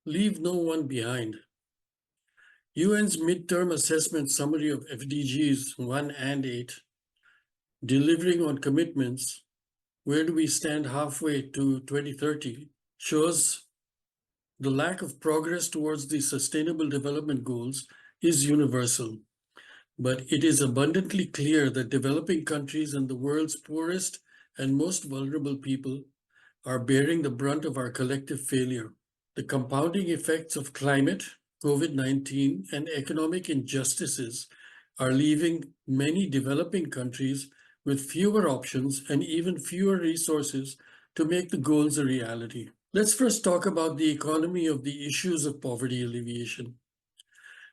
Leave no one behind. UN's midterm assessment summary of SDGs 1 and 8, delivering on commitments, where do we stand halfway to 2030, shows the lack of progress towards the Sustainable Development Goals is universal. But it is abundantly clear that developing countries and the world's poorest and most vulnerable people are bearing the brunt of our collective failure. The compounding effects of climate, COVID-19, and economic injustices are leaving many developing countries with fewer options and even fewer resources to make the goals a reality. Let's first talk about the economy of the issues of poverty alleviation.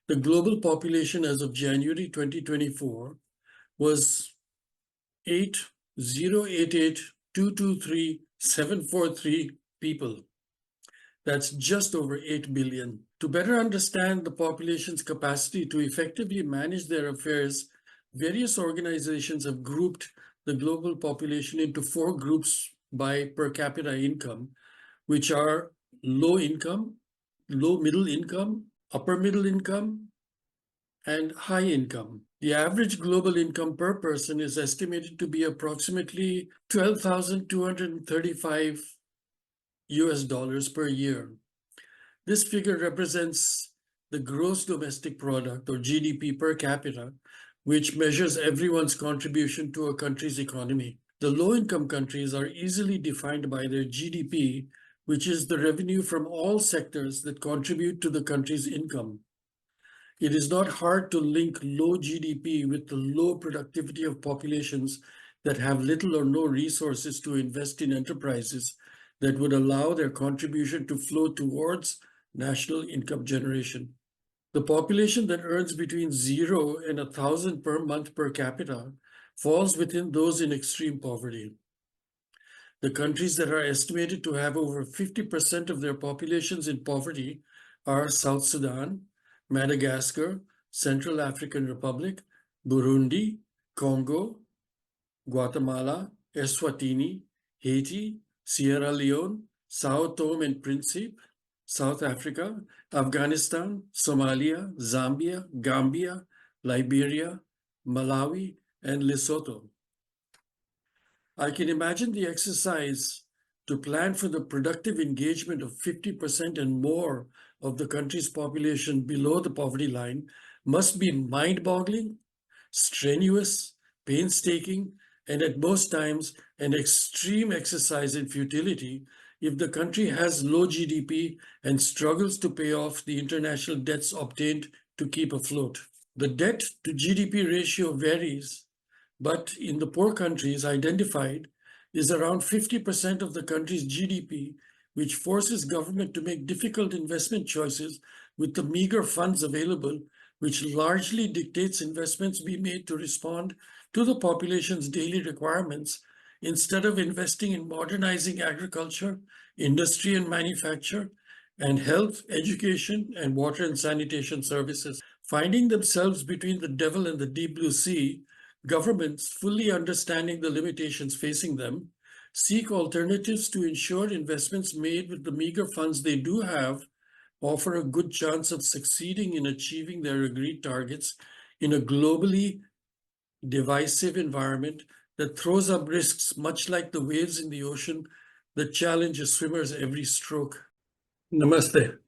The global population as of January 2024 was 8,088,223,743 people. That's just over 8 billion. To better understand the population's capacity to effectively manage their affairs, various organizations have grouped the global population into 4 groups by per capita income, which are low income, low middle income, upper middle income, and high income. The average global income per person is estimated to be approximately 12,235 US dollars per year. This figure represents the gross domestic product, or GDP per capita, which measures everyone's contribution to a country's economy. The low-income countries are easily defined by their GDP, which is the revenue from all sectors that contribute to the country's income. It is not hard to link low GDP with the low productivity of populations that have little or no resources to invest in enterprises that would allow their contribution to flow towards national income generation. The population that earns between 0 and 1,000 per month per capita falls within those in extreme poverty. The countries that are estimated to have over 50% of their populations in poverty are South Sudan, Madagascar, Central African Republic, Burundi, Congo, Guatemala, Eswatini, Haiti, Sierra Leone, Sao Tome and Principe, South Africa, Afghanistan, Somalia, Zambia, Gambia, Liberia, Malawi, and Lesotho. I can imagine the exercise to plan for the productive engagement of 50% and more of the country's population below the poverty line must be mind-boggling, strenuous, painstaking, and at most times an extreme exercise in futility if the country has low GDP and struggles to pay off the international debts obtained to keep afloat. The debt to GDP ratio varies, but in the poor countries identified is around 50% of the country's GDP, which forces government to make difficult investment choices with the meager funds available, which largely dictates investments be made to respond to the population's daily requirements instead of investing in modernizing agriculture, industry and manufacture, and health, education, and water and sanitation services. Finding themselves between the devil and the deep blue sea, governments, fully understanding the limitations facing them, seek alternatives to ensure investments made with the meager funds they do have offer a good chance of succeeding in achieving their agreed targets in a globally divisive environment that throws up risks much like the waves in the ocean that challenge a swimmer's every stroke. Namaste.